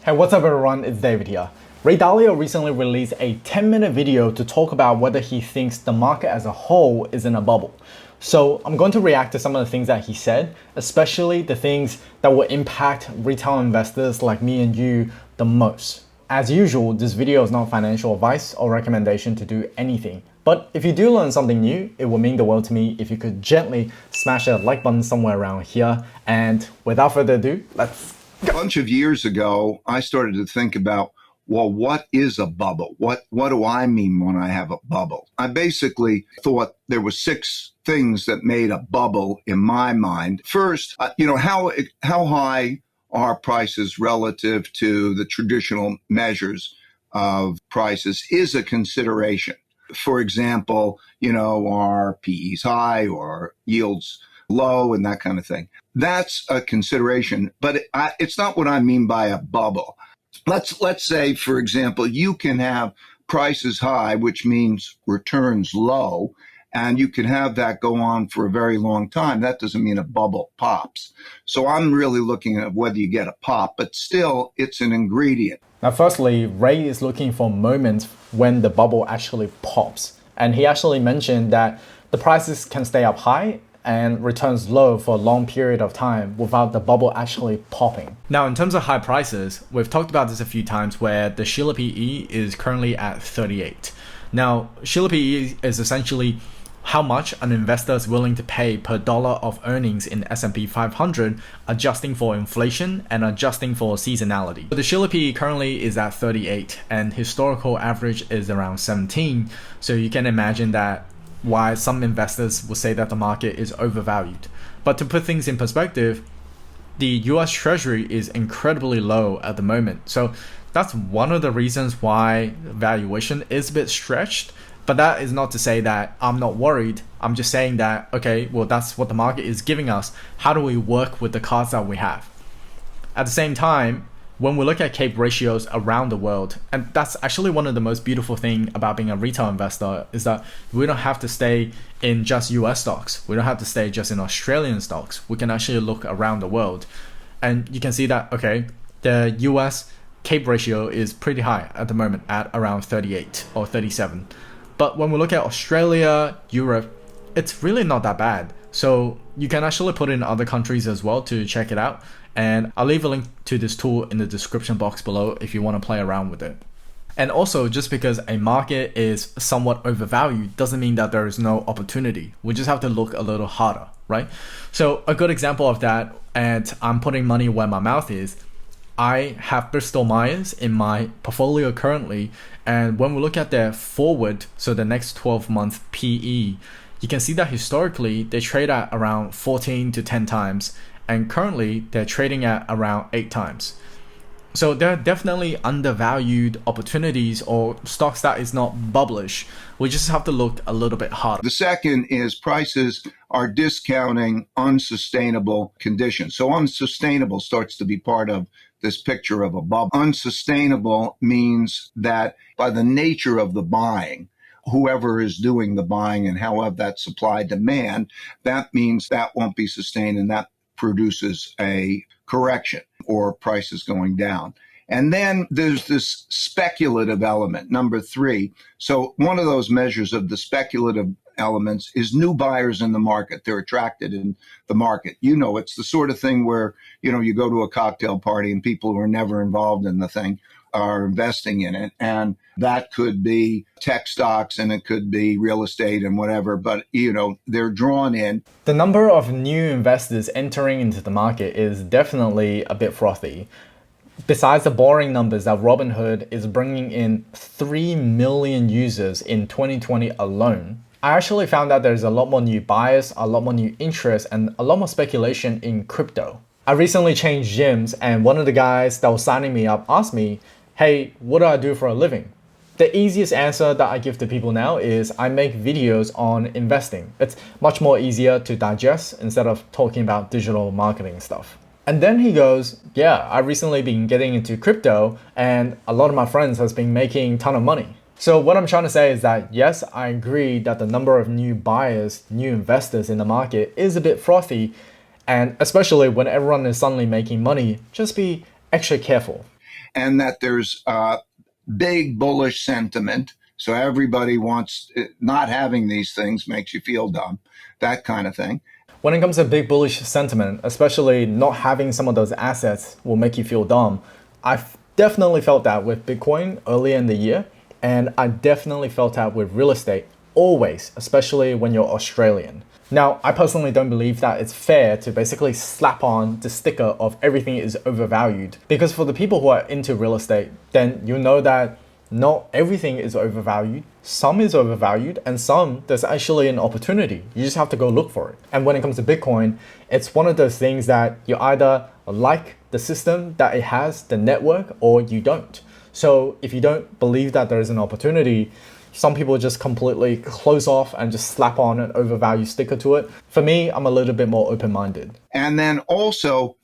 Hey, what's up everyone, it's David here. Dalio recently released a 10-minute video to talk about whether he thinks the market as a whole is in a bubble. So I'm going to react to some of the things that he said, especially the things that will impact retail investors like me and you the most. As usual, this video is not financial advice or recommendation to do anything. But if you do learn something new, it will mean the world to me if you could gently smash that like button somewhere around here. And without further ado, let's A bunch of years ago, I started to think about, well, what is a bubble? What do I mean when I have a bubble? I basically thought there were 6 things that made a bubble in my mind. First, how high are prices relative to the traditional measures of prices is a consideration. For example, are PEs high or yields low and that kind of thing. That's a consideration, but it's not what I mean by a bubble. Let's say, for example, you can have prices high, which means returns low, and you can have that go on for a very long time. That doesn't mean a bubble pops. So I'm really looking at whether you get a pop, but still it's an ingredient. Now, firstly, Ray is looking for moments when the bubble actually pops. And he actually mentioned that the prices can stay up high and returns low for a long period of time without the bubble actually popping. Now, in terms of high prices, we've talked about this a few times where the Shiller PE is currently at 38. Now, Shiller PE is essentially how much an investor is willing to pay per dollar of earnings in S&P 500, adjusting for inflation and adjusting for seasonality. The Shiller PE currently is at 38 and historical average is around 17. So you can imagine that why some investors will say that the market is overvalued. But to put things in perspective, the US Treasury is incredibly low at the moment. So that's one of the reasons why valuation is a bit stretched. But that is not to say that I'm not worried. I'm just saying that, okay, well, that's what the market is giving us. How do we work with the cards that we have? At the same time, when we look at CAPE ratios around the world, and that's actually one of the most beautiful things about being a retail investor, is that we don't have to stay in just US stocks. We don't have to stay just in Australian stocks. We can actually look around the world. And you can see that, okay, the US CAPE ratio is pretty high at the moment at around 38 or 37. But when we look at Australia, Europe, it's really not that bad. So you can actually put in other countries as well to check it out. And I'll leave a link to this tool in the description box below if you want to play around with it. And also, just because a market is somewhat overvalued doesn't mean that there is no opportunity. We just have to look a little harder, right? So a good example of that, and I'm putting money where my mouth is, I have Bristol Myers in my portfolio currently. And when we look at their forward, so the next 12-month PE, you can see that historically they trade at around 14 to 10 times. And currently they're trading at around 8 times. So there are definitely undervalued opportunities or stocks that is not bubblish. We just have to look a little bit harder. The second is prices are discounting unsustainable conditions. So unsustainable starts to be part of this picture of a bubble. Unsustainable means that by the nature of the buying, whoever is doing the buying and however that supply demand, that means that won't be sustained, and that produces a correction or prices going down. And then there's this speculative element, number 3. So one of those measures of the speculative elements is new buyers in the market. They're attracted in the market. It's the sort of thing where, you go to a cocktail party and people who are never involved in the thing are investing in it. And that could be tech stocks and it could be real estate and whatever, but they're drawn in. The number of new investors entering into the market is definitely a bit frothy. Besides the boring numbers that Robinhood is bringing in 3 million users in 2020 alone, I actually found out there's a lot more new buyers, a lot more new interest, and a lot more speculation in crypto. I recently changed gyms, and one of the guys that was signing me up asked me, hey, what do I do for a living? The easiest answer that I give to people now is I make videos on investing. It's much more easier to digest instead of talking about digital marketing stuff. And then he goes, yeah, I've recently been getting into crypto and a lot of my friends has been making a ton of money. So what I'm trying to say is that, yes, I agree that the number of new buyers, new investors in the market is a bit frothy. And especially when everyone is suddenly making money, just be extra careful. and that there's big bullish sentiment. So everybody wants, not having these things makes you feel dumb, that kind of thing. When it comes to big bullish sentiment, especially not having some of those assets will make you feel dumb. I've definitely felt that with Bitcoin earlier in the year, and I definitely felt that with real estate always, especially when you're Australian. Now, I personally don't believe that it's fair to basically slap on the sticker of everything is overvalued, because for the people who are into real estate, then you know that not everything is overvalued. Some is overvalued, and some there's actually an opportunity. You just have to go look for it. And when it comes to Bitcoin, it's one of those things that you either like the system that it has, the network, or you don't. So if you don't believe that there is an opportunity, some people just completely close off and just slap on an overvalued sticker to it. For me, I'm a little bit more open-minded. And then also,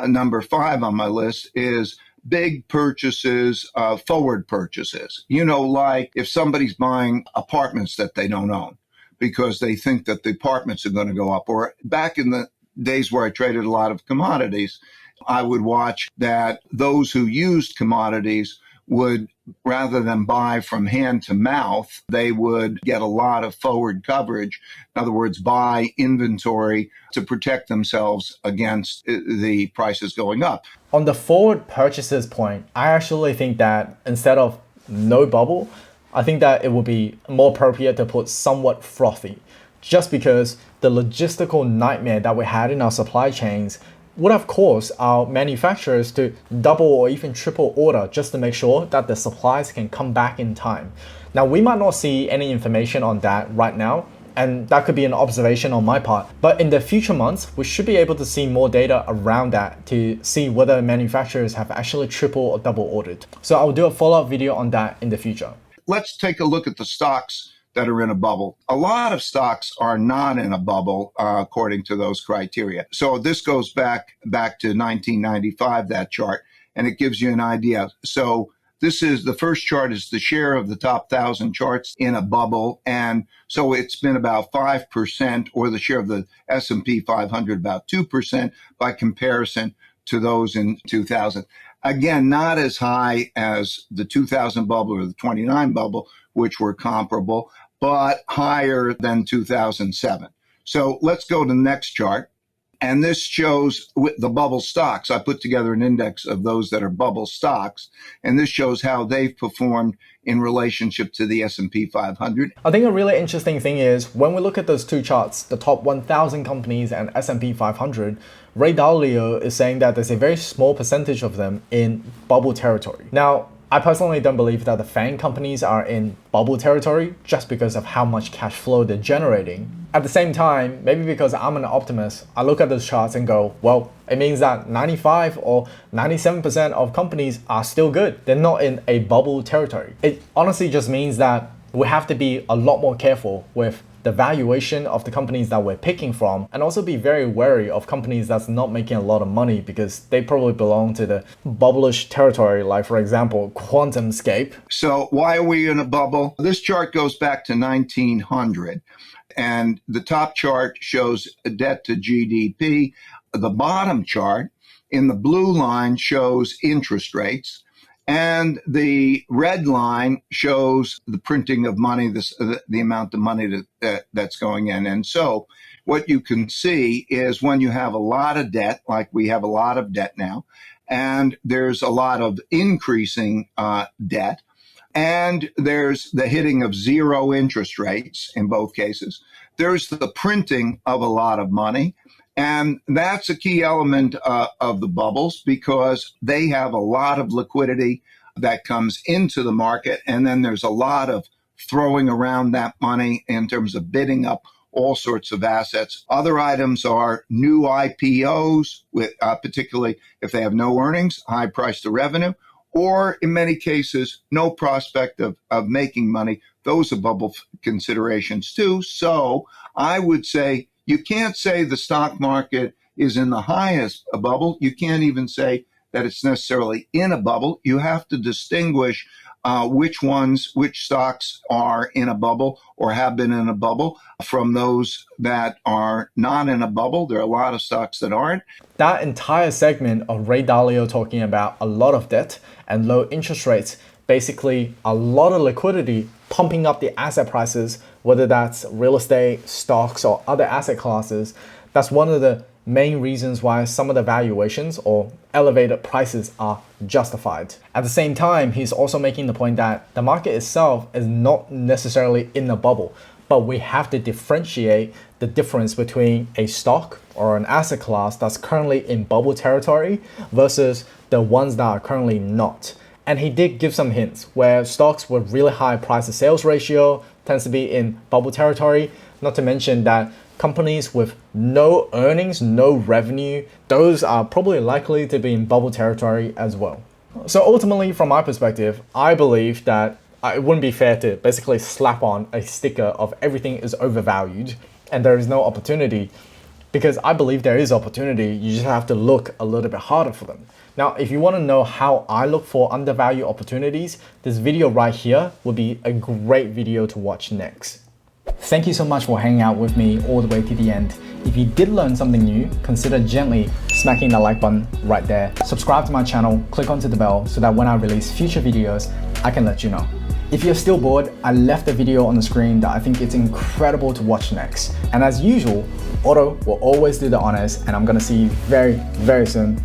number 5 on my list is big purchases, forward purchases. Like if somebody's buying apartments that they don't own because they think that the apartments are going to go up. Or back in the days where I traded a lot of commodities, I would watch that those who used commodities would, rather than buy from hand to mouth, they would get a lot of forward coverage. In other words, buy inventory to protect themselves against the prices going up. On the forward purchases point, I actually think that instead of no bubble, I think that it would be more appropriate to put somewhat frothy, just because the logistical nightmare that we had in our supply chains would have caused our manufacturers to double or even triple order just to make sure that the supplies can come back in time. Now, we might not see any information on that right now, and that could be an observation on my part. But in the future months, we should be able to see more data around that to see whether manufacturers have actually triple or double ordered. So I'll do a follow-up video on that in the future. Let's take a look at the stocks that are in a bubble. A lot of stocks are not in a bubble, according to those criteria. So this goes back to 1995, that chart, and it gives you an idea. So this is, the first chart is the share of the top 1,000 charts in a bubble. And so it's been about 5%, or the share of the S&P 500 about 2% by comparison to those in 2000. Again, not as high as the 2000 bubble or the 29 bubble, which were comparable, but higher than 2007. So let's go to the next chart. And this shows the bubble stocks. I put together an index of those that are bubble stocks, and this shows how they've performed in relationship to the S&P 500. I think a really interesting thing is when we look at those two charts, the top 1,000 companies and S&P 500, Ray Dalio is saying that there's a very small percentage of them in bubble territory. Now, I personally don't believe that the FANG companies are in bubble territory just because of how much cash flow they're generating. At the same time, maybe because I'm an optimist, I look at those charts and go, well, it means that 95 or 97% of companies are still good. They're not in a bubble territory. It honestly just means that we have to be a lot more careful with the valuation of the companies that we're picking from, and also be very wary of companies that's not making a lot of money because they probably belong to the bubblish territory, like for example, QuantumScape. So why are we in a bubble? This chart goes back to 1900, and the top chart shows debt to GDP. The bottom chart in the blue line shows interest rates. And the red line shows the printing of money, the amount of money that's going in. And so what you can see is when you have a lot of debt, like we have a lot of debt now, and there's a lot of increasing debt, and there's the hitting of zero interest rates in both cases, there's the printing of a lot of money. And that's a key element of the bubbles because they have a lot of liquidity that comes into the market. And then there's a lot of throwing around that money in terms of bidding up all sorts of assets. Other items are new IPOs, with particularly if they have no earnings, high price to revenue, or in many cases, no prospect of making money. Those are bubble considerations too. So I would say, you can't say the stock market is in the highest bubble. You can't even say that it's necessarily in a bubble. You have to distinguish which stocks are in a bubble or have been in a bubble from those that are not in a bubble. There are a lot of stocks that aren't. That entire segment of Ray Dalio talking about a lot of debt and low interest rates, basically a lot of liquidity pumping up the asset prices, whether that's real estate, stocks, or other asset classes. That's one of the main reasons why some of the valuations or elevated prices are justified. At the same time, he's also making the point that the market itself is not necessarily in a bubble, but we have to differentiate the difference between a stock or an asset class that's currently in bubble territory versus the ones that are currently not. And he did give some hints where stocks with really high price to sales ratio tends to be in bubble territory, not to mention that companies with no earnings, no revenue, those are probably likely to be in bubble territory as well. So ultimately, from my perspective, I believe that it wouldn't be fair to basically slap on a sticker of everything is overvalued and there is no opportunity, because I believe there is opportunity. You just have to look a little bit harder for them. Now, if you want to know how I look for undervalued opportunities, this video right here would be a great video to watch next. Thank you so much for hanging out with me all the way to the end. If you did learn something new, consider gently smacking the like button right there. Subscribe to my channel, click onto the bell so that when I release future videos, I can let you know. If you're still bored, I left a video on the screen that I think it's incredible to watch next. And as usual, Otto will always do the honors, and I'm gonna see you very, very soon.